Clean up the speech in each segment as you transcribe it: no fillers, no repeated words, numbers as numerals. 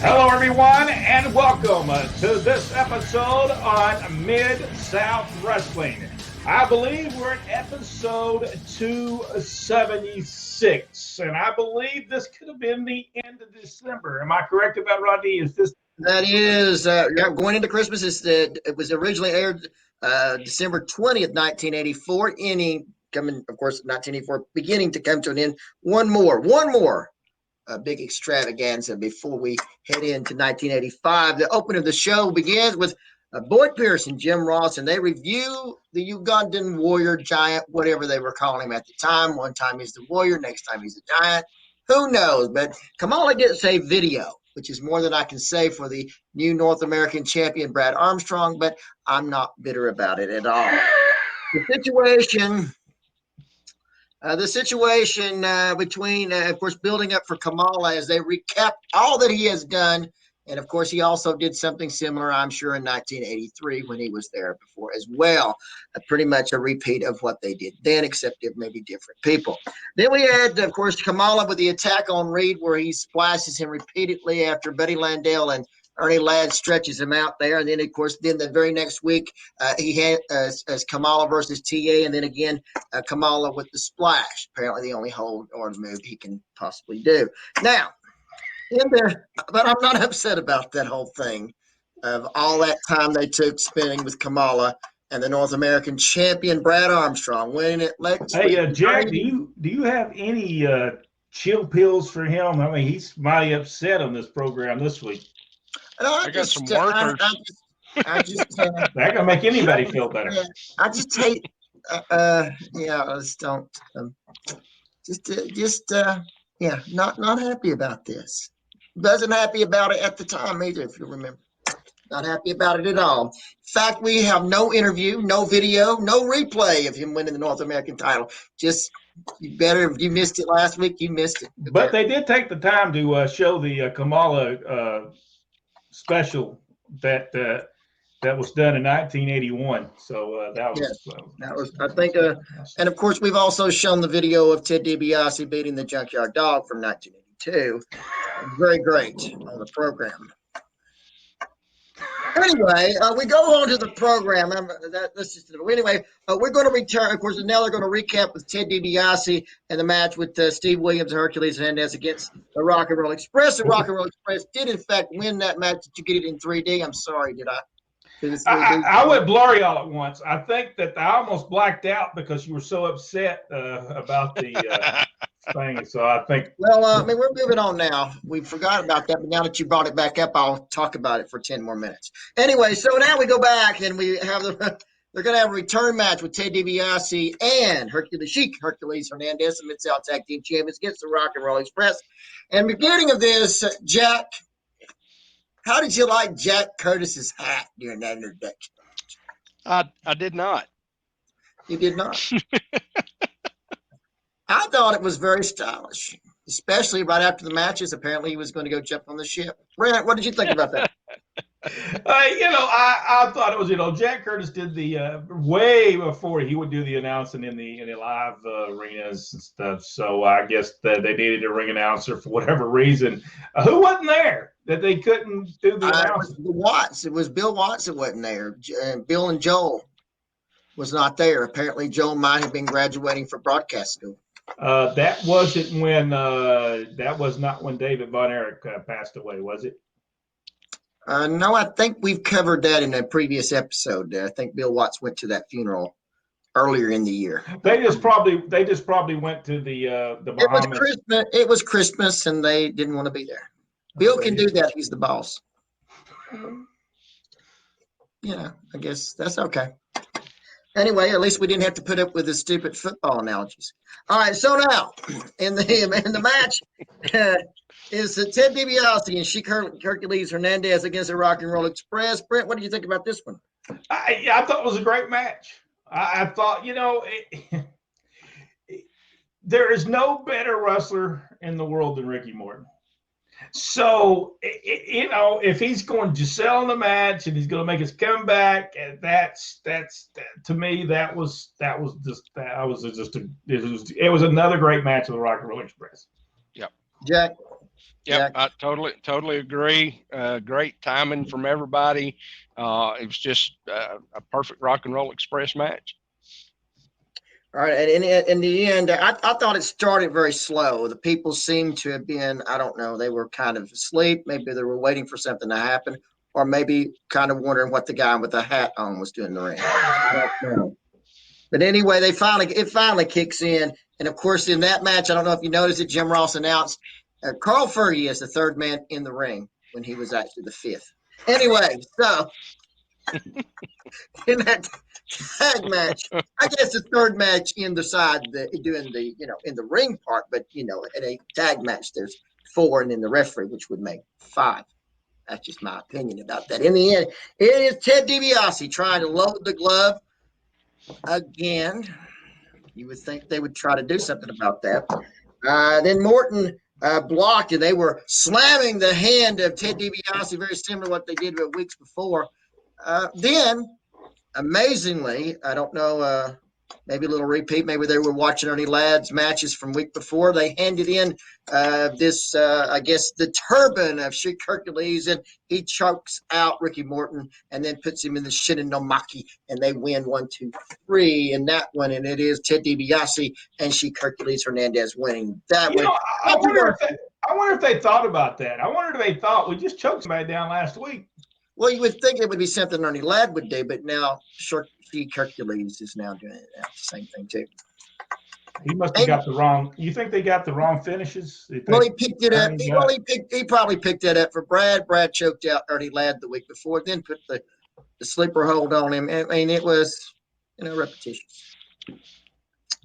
Hello, everyone, and welcome to this episode on Mid-South Wrestling. I believe we're at episode 276, and I believe this could have been the end of December. Am I correct about Rodney? Is this? That is, going into Christmas. It was originally aired December 20th, 1984, coming, of course, 1984, beginning to come to an end. One more big extravaganza before we head into 1985. The opening of the show begins with Boyd Pierce and Jim Ross, and they review the Ugandan warrior giant, whatever they were calling him at the time. One time he's the warrior, next time he's the giant. Who knows? But Kamala did say video, which is more than I can say for the new North American champion, Brad Armstrong, but I'm not bitter about it at all. The situation between, of course, building up for Kamala as they recap all that he has done. And, of course, he also did something similar, I'm sure, in 1983 when he was there before as well. Pretty much a repeat of what they did then, except it may be different people. Then we had, of course, Kamala with the attack on Reed, where he splashes him repeatedly after Buddy Landell and Ernie Ladd stretches him out there. And then, of course, the very next week, he had as Kamala versus TA, and then again, Kamala with the splash. Apparently the only hold or move he can possibly do. Now, but I'm not upset about that whole thing of all that time they took spending with Kamala and the North American champion, Brad Armstrong, winning it. Hey, Jack, do you have any chill pills for him? I mean, he's mighty upset on this program this week. I got some workers. I just that can make anybody feel better. I just hate. I just don't. Not happy about this. Wasn't happy about it at the time either, if you remember. Not happy about it at all. In fact, we have no interview, no video, no replay of him winning the North American title. Just if you missed it last week, you missed it. But they did take the time to show the Kamala special that was done in 1981. So that was, I think, and of course, we've also shown the video of Ted Dibiase beating the Junkyard Dog from 1982. Very great on the program. Anyway, we go on to the program. Anyway, we're going to return. Of course, and now they're going to recap with Ted DiBiase and the match with Steve Williams and Hercules Hernandez against the Rock and Roll Express. The Rock and Roll Express did, in fact, win that match. Did you get it in 3D? I'm sorry, did I? I went blurry all at once. I think that I almost blacked out because you were so upset about the thing. So I think. Well, we're moving on now. We forgot about that, but now that you brought it back up, I'll talk about it for 10 more minutes. Anyway, so now we go back and we have they're going to have a return match with Ted DiBiase and Hercules Hernandez, the Mid-South Tag Team Champions, against the Rock and Roll Express. And beginning of this, Jack, how did you like Jack Curtis's hat during that introduction? I did not. You did not? I thought it was very stylish, especially right after the matches. Apparently, he was going to go jump on the ship. Brent, what did you think about that? I thought it was, Jack Curtis did the way before he would do the announcing in the live arenas and stuff. So I guess that they needed a ring announcer for whatever reason. Who wasn't there that they couldn't do the announcing? It was Bill Watts that wasn't there. Bill and Joel was not there. Apparently, Joel might have been graduating for broadcast school. That wasn't when. That was not when David Von Erich passed away, was it? No, I think we've covered that in a previous episode. I think Bill Watts went to that funeral earlier in the year. They just probably went to the Bahamas. It was Christmas, and they didn't want to be there. Bill can do that. He's the boss. I guess that's okay. Anyway, at least we didn't have to put up with the stupid football analogies. All right, so now in the match is Ted DiBiase and Hercules Hernandez against the Rock and Roll Express. Brent, what do you think about this one? I thought it was a great match. I thought, there is no better wrestler in the world than Ricky Morton. So, if he's going to sell the match and he's going to make his comeback, that's to me, it was another great match of the Rock and Roll Express. Yep. Jack? Yep, I totally agree. Great timing from everybody. It was just a perfect Rock and Roll Express match. All right, and in the end, I thought it started very slow. The people seemed to have been, I don't know, they were kind of asleep. Maybe they were waiting for something to happen, or maybe kind of wondering what the guy with the hat on was doing in the ring. I don't know. But anyway, it finally kicks in, and of course, in that match, I don't know if you noticed it, Jim Ross announced Carl Fergie is the third man in the ring when he was actually the fifth. Anyway, so in that tag match, I guess the third match in the side, doing the, in the ring part, but, in a tag match, there's four, and then the referee, which would make five. That's just my opinion about that. In the end, it is Ted DiBiase trying to load the glove again. You would think they would try to do something about that. Then Morton blocked, and they were slamming the hand of Ted DiBiase, very similar to what they did weeks before. Then, amazingly, I don't know, maybe a little repeat. Maybe they were watching Ernie Ladd's matches from week before. They handed in this, I guess, the turban of Sheik Hercules, and he chokes out Ricky Morton and then puts him in the Shinnomaki, and they win 1, 2, 3 in that one. And it is Ted DiBiase and Sheik Hercules Hernandez winning that one. I wonder if they thought about that. I wonder if they thought we just choked somebody down last week. Well, you would think it would be something Ernie Ladd would do, but now Sheik Hercules is now doing the same thing too. He must have got the wrong. You think they got the wrong finishes? Well, he picked it up. He probably picked that up for Brad. Brad choked out Ernie Ladd the week before, then put the sleeper hold on him. I mean, it was, repetitious.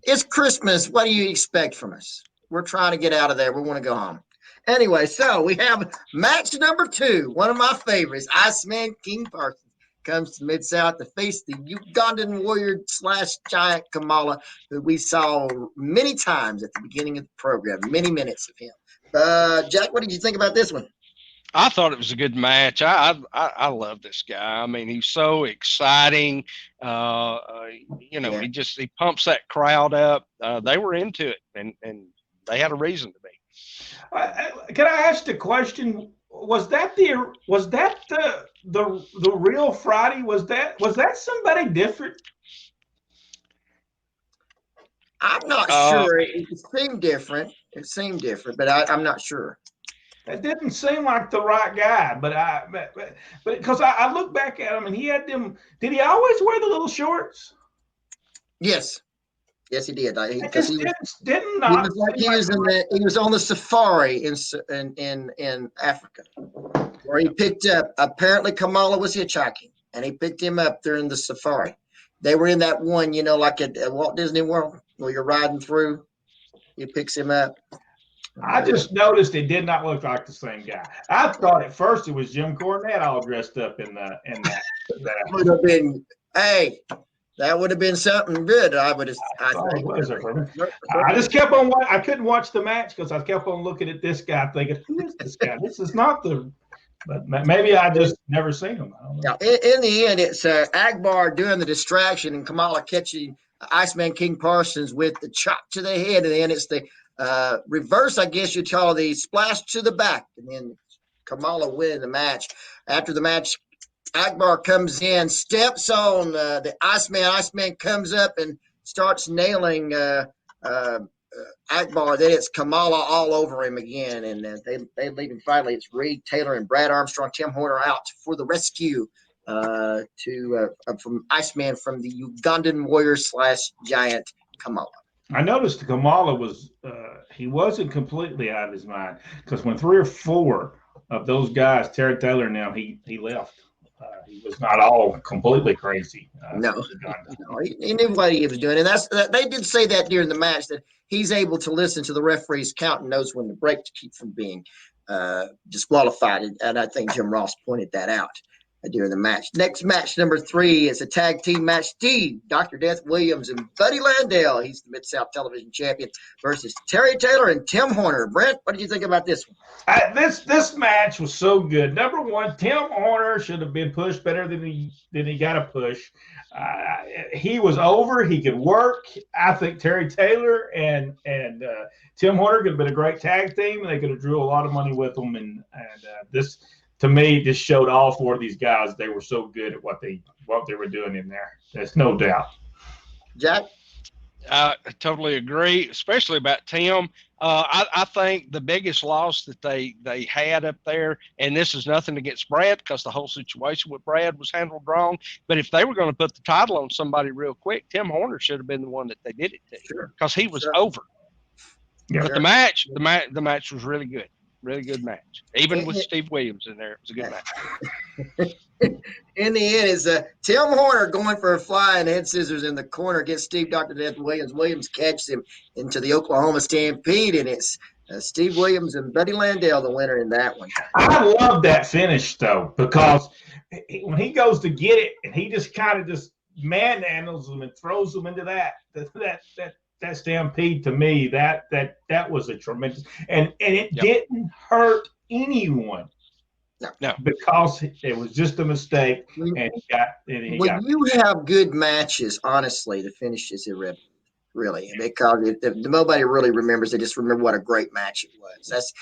It's Christmas. What do you expect from us? We're trying to get out of there. We want to go home. Anyway, so we have match number 2, one of my favorites. Iceman King Parsons comes to Mid-South to face the Ugandan warrior / giant Kamala, who we saw many times at the beginning of the program, many minutes of him. Jack, what did you think about this one? I thought it was a good match. I love this guy. I mean, he's so exciting. He pumps that crowd up. They were into it, and they had a reason to be. Can I ask the question? Was that the real Friday? Was that somebody different? I'm not sure. It seemed different. But I'm not sure. It didn't seem like the right guy, but because I look back at him and he had them. Did he always wear the little shorts? Yes. Yes, he did. He was on the safari in Africa, where he picked up. Apparently, Kamala was hitchhiking, and he picked him up during the safari. They were in that one, like at Walt Disney World, where you're riding through. He picks him up. I just noticed it did not look like the same guy. I thought at first it was Jim Cornette all dressed up in that. Would have been, hey. That would have been something good. I just kept on. I couldn't watch the match because I kept on looking at this guy, thinking, "Who is this guy? This is not the." But maybe I just never seen him. I don't know. In the end, it's Akbar doing the distraction and Kamala catching Iceman King Parsons with the chop to the head, and then it's the reverse. I guess you'd call the splash to the back, and then Kamala winning the match. After the match, Akbar comes in, steps on the Iceman. Iceman comes up and starts nailing Akbar. Then it's Kamala all over him again, and they leave him. Finally, it's Reed Taylor and Brad Armstrong, Tim Horner out for the rescue from Iceman from the Ugandan warrior / giant Kamala. I noticed Kamala he wasn't completely out of his mind, because when 3 or 4 of those guys, Terry Taylor now, he left. He was not all completely crazy. No, he knew what he was doing, and they did say that during the match, that he's able to listen to the referee's count and knows when to break to keep from being disqualified. And I think Jim Ross pointed that out. during the match. Next match, number 3, is a tag team match. Steve, Dr. Death Williams, and Buddy Landale. He's the Mid-South Television Champion versus Terry Taylor and Tim Horner. Brent, what did you think about this one? This match was so good. Number one, Tim Horner should have been pushed better than he got to push. He was over. He could work. I think Terry Taylor and Tim Horner could have been a great tag team. They could have drew a lot of money with them. And this, to me, just showed all 4 of these guys. They were so good at what they were doing in there. There's no doubt. Jack? I totally agree, especially about Tim. I think the biggest loss that they had up there, and this is nothing against Brad because the whole situation with Brad was handled wrong, but if they were going to put the title on somebody real quick, Tim Horner should have been the one that they did it to because he was over. Yeah. But the match was really good. Really good match. Even with Steve Williams in there, it was a good match. In the end, is Tim Horner going for a flying head scissors in the corner against Steve Dr. Death Williams. Williams catches him into the Oklahoma Stampede, and it's Steve Williams and Buddy Landale the winner in that one. I love that finish, though, because when he goes to get it, and he just kind of just manhandles them and throws them into that Stampede, to me, that was a tremendous, and it didn't hurt anyone. No, because it was just a mistake, and you have good matches, honestly, the finish is irrelevant, really, because nobody really remembers. They just remember what a great match it was. That's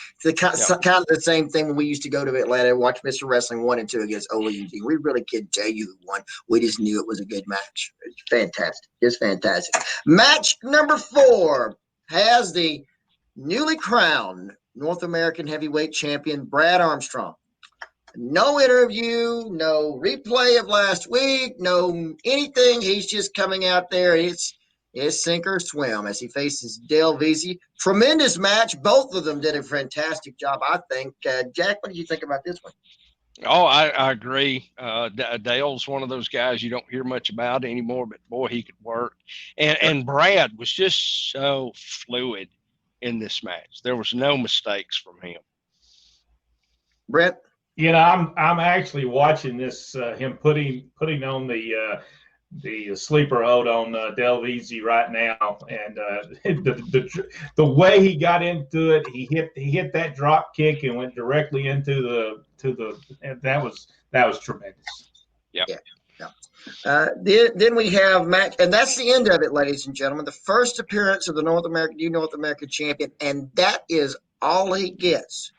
kind of the same thing when we used to go to Atlanta and watch Mr. Wrestling 1 and 2 against OEG. We really couldn't tell you who won. We just knew it was a good match. It's fantastic. Just fantastic. Match number 4 has the newly crowned North American Heavyweight Champion, Brad Armstrong. No interview, no replay of last week, no anything. He's just coming out there. It's sink or swim as he faces Dibiase. Tremendous match. Both of them did a fantastic job, I think. Jack, what do you think about this one? Oh, I agree. Dale's one of those guys you don't hear much about anymore, but boy, he could work. And Brad was just so fluid in this match. There was no mistakes from him. Brett? You know, I'm actually watching this him putting on the sleeper hold on Dibiase right now, and the way he got into it, he hit that drop kick and went directly into the and that was tremendous. Yeah. Then we have match, and that's the end of it, ladies and gentlemen. The first appearance of the North American champion, and that is all he gets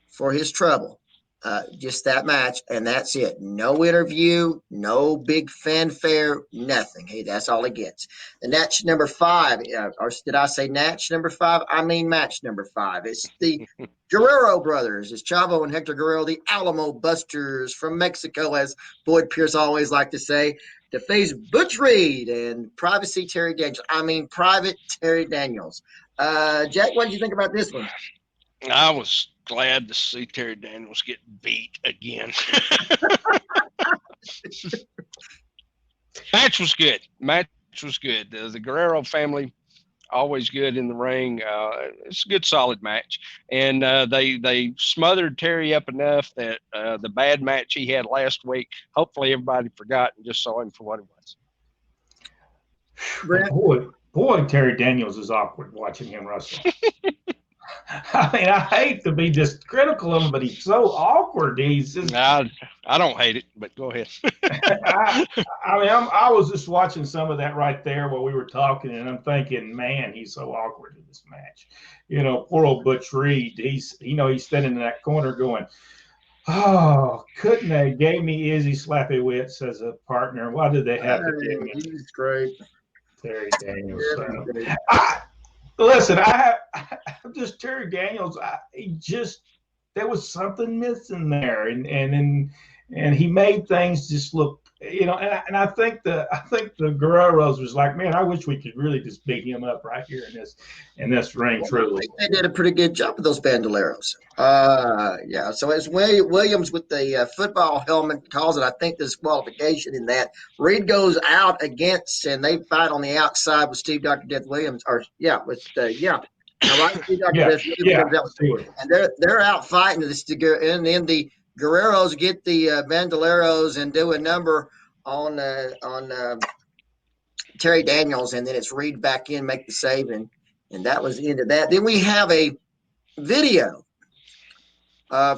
for his trouble. Just that match, and that's it. No interview, no big fanfare, nothing. Hey, that's all he gets. The match number 5, or did I say match number 5? I mean match number 5. It's the Guerrero brothers. It's Chavo and Hector Guerrero, the Alamo Busters from Mexico, as Boyd Pierce always liked to say, to face Butch Reed and Private Terry Daniels. Jack, what did you think about this one? I was glad to see Terry Daniels get beat again. Match was good. The Guerrero family, always good in the ring. It's a good, solid match. And they smothered Terry up enough that the bad match he had last week, hopefully everybody forgot and just saw him for what it was. Boy, Terry Daniels is awkward watching him wrestle. I mean, I hate to be just critical of him, but he's so awkward. He's just. I don't hate it, but go ahead. I was just watching some of that right there while we were talking, and I'm thinking, man, he's so awkward in this match. You know, poor old Butch Reed. He's standing in that corner going, "Oh, couldn't they gave me Izzy Slappy Wits as a partner? Why did they have to give me?" He's great. Terry Daniels. Listen, I'm just Terry Daniels. There was something missing there, and he made things just look, and I think the Guerreros was like, man, I wish we could really just beat him up right here in this ring. Truly, they did a pretty good job with those bandoleros. So it's Williams with the football helmet calls it, I think, disqualification in that. Reed goes out against, and they fight on the outside with Steve Dr. Death Williams, All right, Steve Dr. Death Williams, and they're out fighting this, and then the Guerrero's get the bandoleros and do a number on Terry Daniels, and then it's Reed back in, make the save, and that was the end of that. Then we have a video.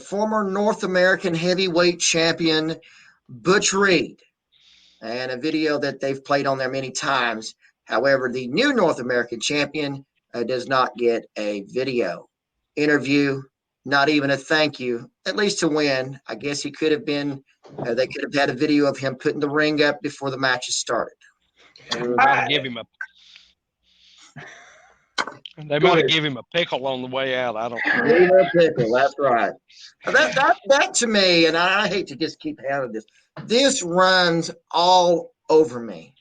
Former North American heavyweight champion Butch Reed, and a video that they've played on there many times. However, the new North American champion does not get a video interview, not even a thank you, at least to win. I guess he could have been, they could have had a video of him putting the ring up before the matches started. They might have give him a pickle on the way out. I don't know. Pickle, that's right. That to me, and I hate to just keep having this. This runs all over me.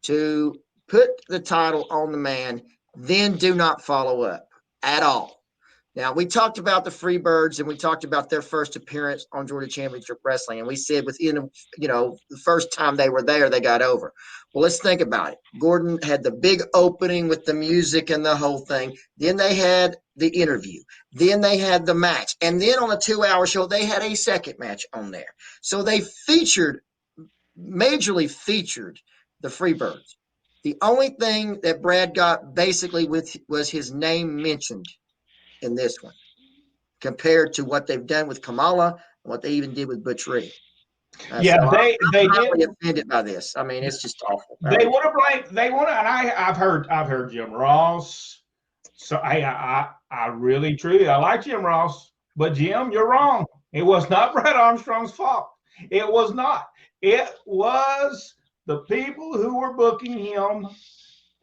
To put the title on the man, then do not follow up at all. Now, we talked about the Freebirds, and we talked about their first appearance on Georgia Championship Wrestling, and we said within, the first time they were there, they got over. Well, let's think about it. Gordon had the big opening with the music and the whole thing. Then they had the interview. Then they had the match. And then on a 2-hour show, they had a second match on there. So they majorly featured the Freebirds. The only thing that Brad got basically was his name mentioned in this one, compared to what they've done with Kamala and what they even did with Butch Reed. Yeah, so they I'm really offended by this. I mean, it's just awful. They want to blame. They want to, and I've heard Jim Ross. So I really truly I like Jim Ross, but Jim, you're wrong. It was not Brad Armstrong's fault. It was not. It was the people who were booking him.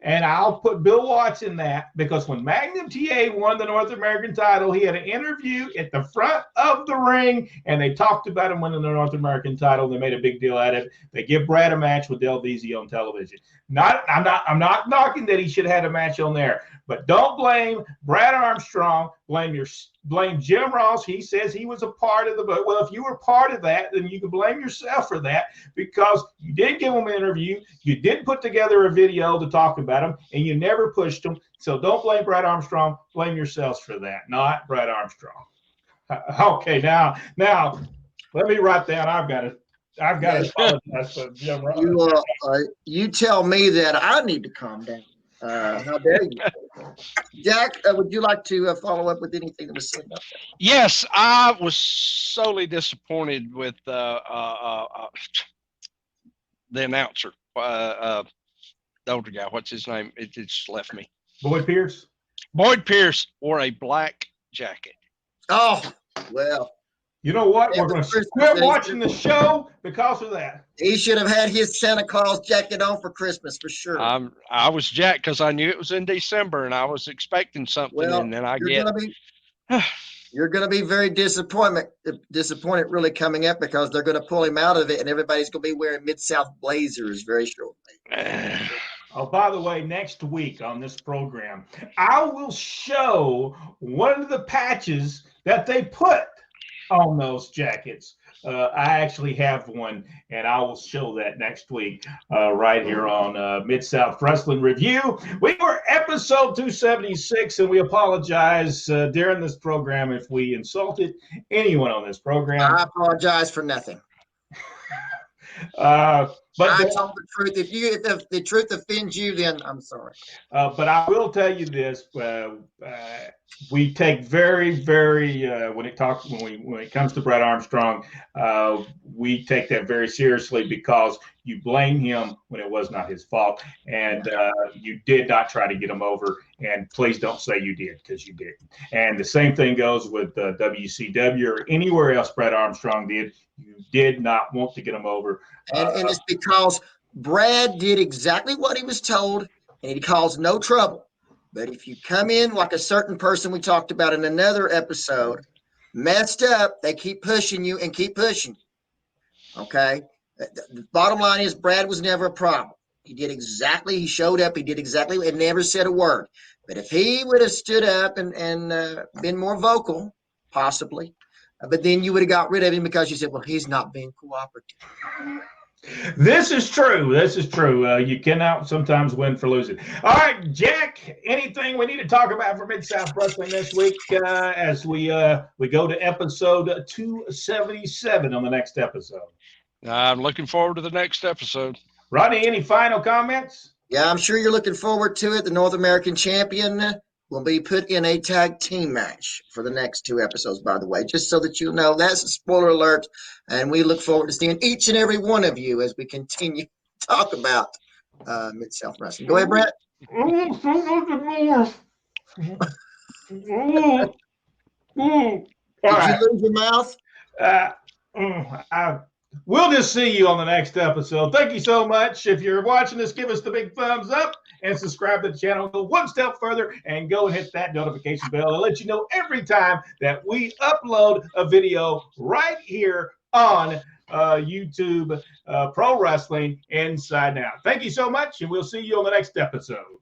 And I'll put Bill Watts in that, because when Magnum TA won the North American title, he had an interview at the front of the ring, and they talked about him winning the North American title. They made a big deal out of it. They give Brad a match with Del Beasley on television. I'm not knocking that he should have had a match on there, but don't blame Brad Armstrong. Blame Jim Ross. He says he was a part of the book. Well, if you were part of that, then you can blame yourself for that, because you did give him an interview. You did put together a video to talk about him, and you never pushed him. So don't blame Brad Armstrong. Blame yourselves for that, not Brad Armstrong. Okay, now let me write down. I've got to apologize for Jim Ross. You tell me that I need to calm down. How dare you? Jack, would you like to follow up with anything that was said about that? Yes, I was solely disappointed with the announcer, the older guy. What's his name? It just left me. Boyd Pierce. Boyd Pierce wore a black jacket. Oh, well. You know what? We're going to quit watching the show because of that. He should have had his Santa Claus jacket on for Christmas for sure. I was jacked because I knew it was in December and I was expecting something, and then you're going to be very disappointed really coming up, because they're going to pull him out of it, and everybody's going to be wearing Mid-South blazers very shortly. Oh, by the way, next week on this program, I will show one of the patches that they put on those jackets. I actually have one, and I will show that next week right here on Mid-South Wrestling Review. We were episode 276, and we apologize during this program if we insulted anyone on this program. I apologize for nothing. But I told the truth. If the truth offends you, then I'm sorry. But I will tell you this: we take very, very when it comes to Brad Armstrong, we take that very seriously, because you blame him when it was not his fault, and you did not try to get him over. And please don't say you did, because you didn't. And the same thing goes with WCW or anywhere else Brad Armstrong did. You did not want to get him over. And it's because Brad did exactly what he was told, and he caused no trouble. But if you come in like a certain person we talked about in another episode, messed up, they keep pushing you and keep pushing you. Okay? The bottom line is Brad was never a problem. He showed up, he did exactly, and never said a word. But if he would have stood up and been more vocal, possibly, but then you would have got rid of him because you said, well, he's not being cooperative. This is true. This is true. You cannot sometimes win for losing. All right, Jack. Anything we need to talk about for Mid-South Wrestling this week as we go to episode 277 on the next episode? I'm looking forward to the next episode. Rodney, any final comments? Yeah, I'm sure you're looking forward to it. The North American champion will be put in a tag team match for the next 2 episodes, by the way, just so that you know. That's a spoiler alert. And we look forward to seeing each and every one of you as we continue to talk about Mid-South Wrestling. Go ahead, Brett. Did you lose your mouth? We'll just see you on the next episode. Thank you so much. If you're watching this, give us the big thumbs up and subscribe to the channel. Go one step further and go and hit that notification bell to let you know every time that we upload a video right here on YouTube Pro Wrestling Inside Out. Thank you so much, and we'll see you on the next episode.